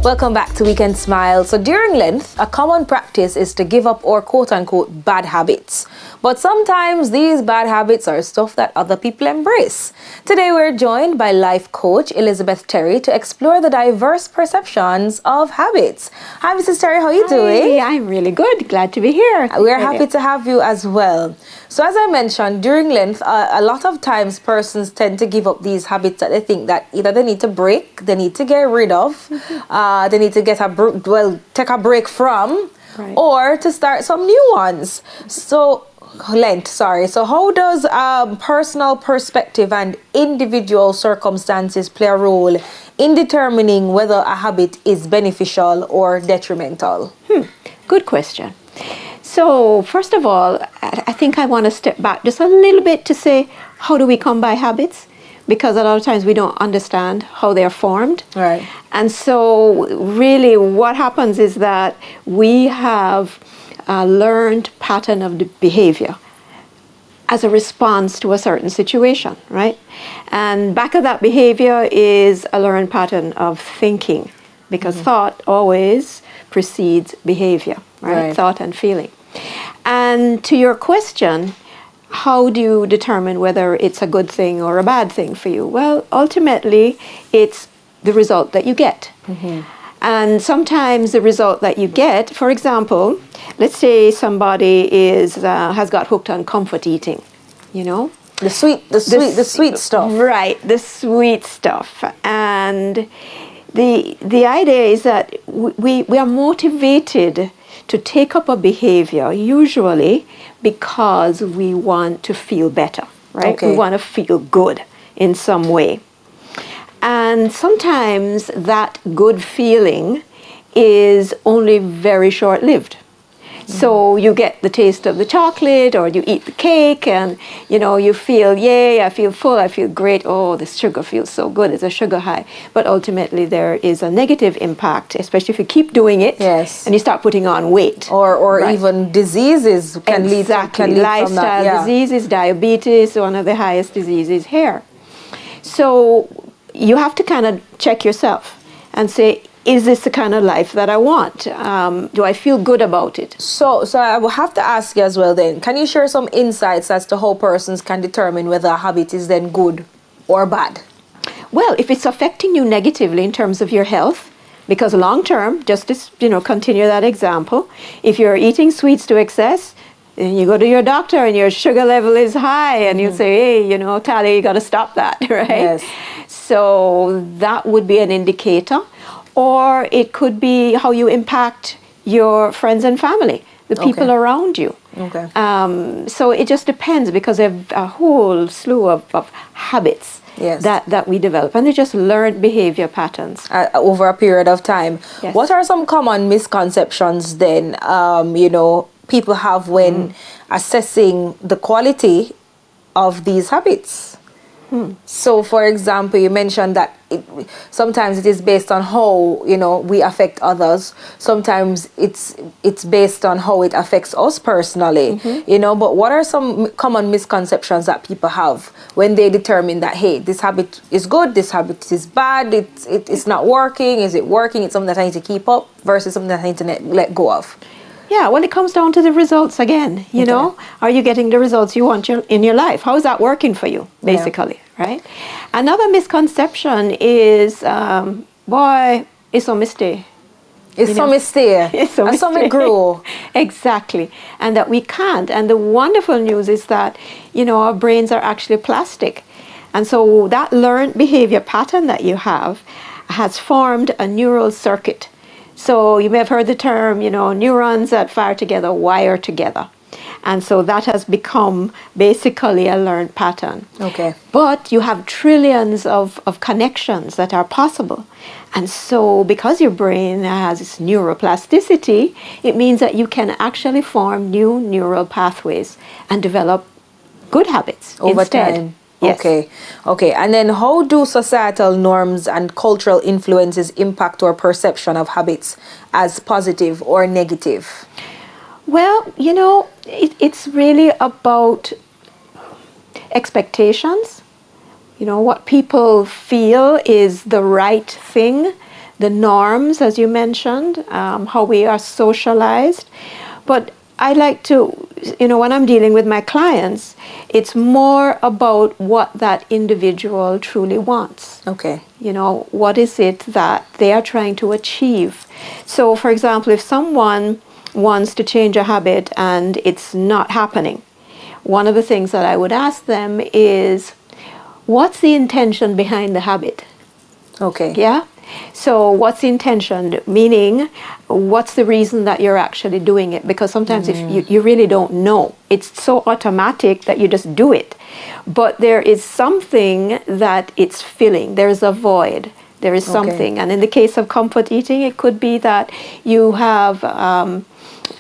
Welcome back to Weekend Smile. So during Lent, a common practice is to give up our quote-unquote bad habits. But sometimes these bad habits are stuff that other people embrace. Today we're joined by life coach Elizabeth Terry to explore the diverse perceptions of habits. Hi Mrs. Terry, how are you doing? I'm really good. Glad to be here. We're happy to have you as well. So as I mentioned, during Lent, a lot of times persons tend to give up these habits that they think that either they need to break, they need to get rid of, they need to get take a break from, or to start some new ones. So how does personal perspective and individual circumstances play a role in determining whether a habit is beneficial or detrimental? Good question. So first of all, I think I want to step back just a little bit to say, how do we come by habits? Because a lot of times we don't understand how they're formed. Right. And so really what happens is that we have a learned pattern of the behavior as a response to a certain situation, right? And back of that behavior is a learned pattern of thinking, because thought always precedes behavior, right? Thought and feeling. And to your question, how do you determine whether it's a good thing or a bad thing for you? Well, ultimately, it's the result that you get. And sometimes the result that you get, for example, let's say somebody has got hooked on comfort eating, you know? The sweet stuff. Right, the sweet stuff. And the idea is that we are motivated to take up a behavior usually because we want to feel better, right? Okay. We want to feel good in some way. And sometimes that good feeling is only very short-lived. So you get the taste of the chocolate, or you eat the cake, and you feel, yay, I feel full, I feel great, oh, this sugar feels so good, it's a sugar high. But ultimately there is a negative impact, especially if you keep doing it, and you start putting on weight. Or even diseases can lead lifestyle from that. Diseases, diabetes, one of the highest diseases here. So you have to kind of check yourself and say, is this the kind of life that I want? Do I feel good about it? So I will have to ask you as well then, can you share some insights as to how persons can determine whether a habit is then good or bad? Well, if it's affecting you negatively in terms of your health, because long term, just to continue that example, if you're eating sweets to excess, and you go to your doctor and your sugar level is high, and you say, hey, Tally, you got to stop that, right? Yes. So that would be an indicator. Or it could be how you impact your friends and family, the people around you. Okay. So it just depends, because there are a whole slew of habits that we develop, and they're just learned behavior patterns. Over a period of time. Yes. What are some common misconceptions then, people have when assessing the quality of these habits? So, for example, you mentioned that sometimes it is based on how we affect others. Sometimes it's based on how it affects us personally. But what are some common misconceptions that people have when they determine that, hey, this habit is good, this habit is bad, it's not working, is it working, it's something that I need to keep up versus something that I need to let go of? Yeah, well, it comes down to the results again, you know. Are you getting the results you want in your life? How is that working for you, basically, right? Another misconception is, boy, it's a mistake. It's a mistake. It's a mistake. It's grow. Exactly. And that we can't. And the wonderful news is that, our brains are actually plastic. And so that learned behavior pattern that you have has formed a neural circuit. So you may have heard the term, neurons that fire together wire together. And so that has become basically a learned pattern. Okay. But you have trillions of connections that are possible. And so because your brain has this neuroplasticity, it means that you can actually form new neural pathways and develop good habits over instead. time. Yes. Okay. And then how do societal norms and cultural influences impact our perception of habits as positive or negative? Well, it's really about expectations. What people feel is the right thing the norms, as you mentioned, how we are socialized. But I like to, when I'm dealing with my clients, it's more about what that individual truly wants. Okay. What is it that they are trying to achieve? So, for example, if someone wants to change a habit and it's not happening, one of the things that I would ask them is, what's the intention behind the habit? Okay. Yeah? So what's the intention? Meaning, what's the reason that you're actually doing it? Because sometimes if you really don't know, it's so automatic that you just do it. But there is something that it's filling. There's a void. There is something. And in the case of comfort eating, it could be that you have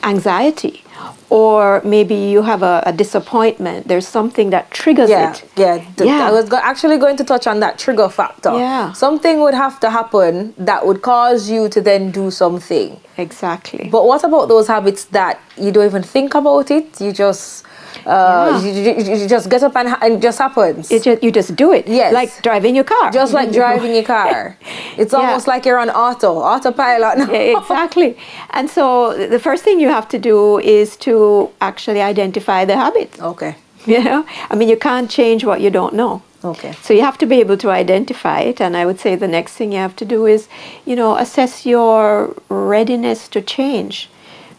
anxiety, or maybe you have a disappointment. There's something that triggers it. I was actually going to touch on that trigger factor. Yeah. Something would have to happen that would cause you to then do something. Exactly. But what about those habits that you don't even think about it? You just you just get up and it just happens. You just do it. Yes. Like driving your car. Just like driving your car. It's almost like you're on autopilot now. Yeah, exactly. And so the first thing you have to do is to actually identify the habit. Okay. You can't change what you don't know. Okay. So you have to be able to identify it. And I would say the next thing you have to do is, assess your readiness to change.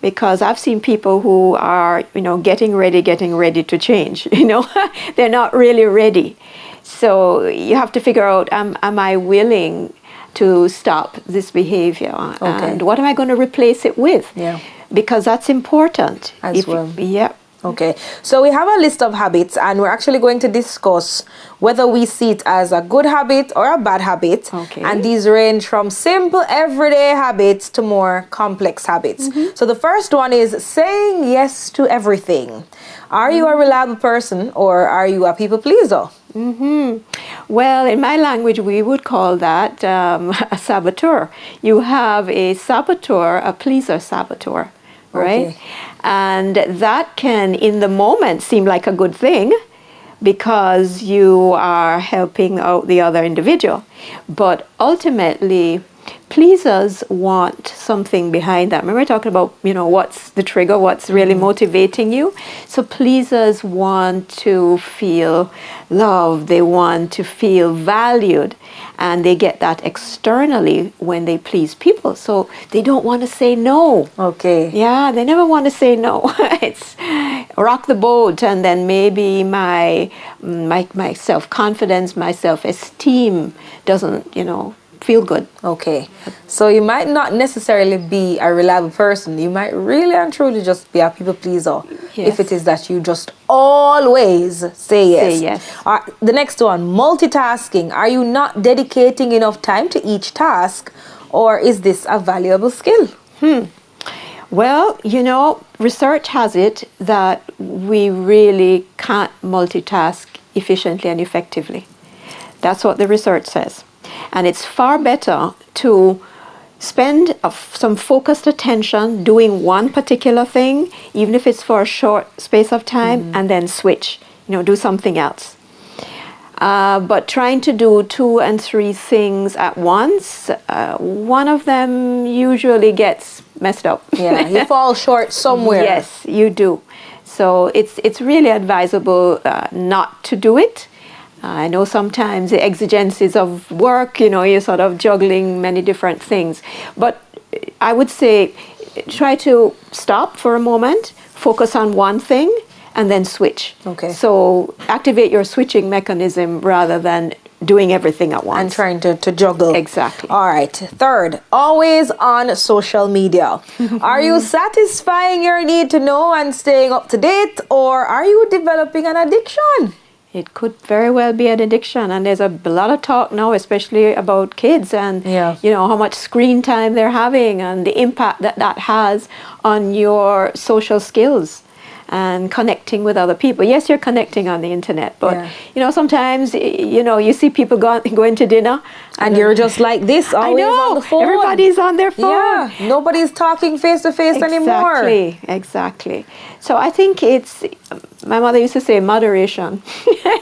Because I've seen people who are, getting ready to change. They're not really ready. So you have to figure out, am I willing to stop this behavior? Okay. And what am I going to replace it with? Yeah. Because that's important. As well. Yeah. Okay, so we have a list of habits, and we're actually going to discuss whether we see it as a good habit or a bad habit. Okay. And these range from simple everyday habits to more complex habits. So the first one is saying yes to everything. Are you a reliable person, or are you a people pleaser? Well, in my language, we would call that a saboteur. You have a saboteur, a pleaser saboteur. Right? Okay. And that can, in the moment, seem like a good thing because you are helping out the other individual. But ultimately, pleasers want something behind that. Remember talking about, what's the trigger, what's really motivating you? So pleasers want to feel loved, they want to feel valued, and they get that externally when they please people. So they don't want to say no. Okay. Yeah, they never want to say no. It's rock the boat, and then maybe my self-confidence, my self-esteem doesn't, feel good. Okay, so you might not necessarily be a reliable person. You might really and truly just be a people pleaser. Yes. If it is that you just always say yes. Say yes. The next one, multitasking. Are you not dedicating enough time to each task, or is this a valuable skill? Well, research has it that we really can't multitask efficiently and effectively. That's what the research says. And it's far better to spend some focused attention doing one particular thing, even if it's for a short space of time, and then switch, do something else. But trying to do 2 and 3 things at once, one of them usually gets messed up. Yeah, you fall short somewhere. Yes, you do. So it's really advisable not to do it. I know sometimes the exigencies of work, you're sort of juggling many different things. But I would say try to stop for a moment, focus on one thing, and then switch. Okay. So activate your switching mechanism rather than doing everything at once. And trying to juggle. Exactly. All right. Third, always on social media. Are you satisfying your need to know and staying up to date, or are you developing an addiction? It could very well be an addiction, and there's a lot of talk now, especially about kids and how much screen time they're having and the impact that has on your social skills and connecting with other people. Yes, you're connecting on the internet, but sometimes you see people going to dinner and you're just like this, always on the phone. Everybody's on their phone. Yeah, nobody's talking face to face anymore. Exactly. So I think my mother used to say moderation.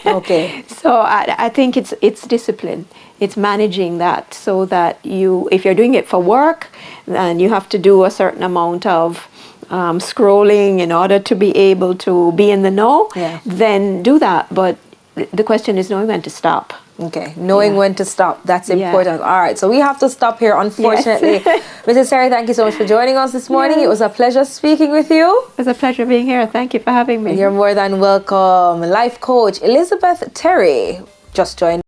Okay. So I think it's discipline. It's managing that so that if you're doing it for work, then you have to do a certain amount of scrolling in order to be able to be in the know, Yeah. then do that. But the question is knowing when to stop. Okay, knowing when to stop, that's Yeah. important. All right, so we have to stop here, unfortunately. Yes. Mrs. Terry, thank you so much for joining us this morning. Yes. It was a pleasure speaking with you. It was a pleasure being here. Thank you for having me. You're more than welcome. Life coach Elizabeth Terry just joined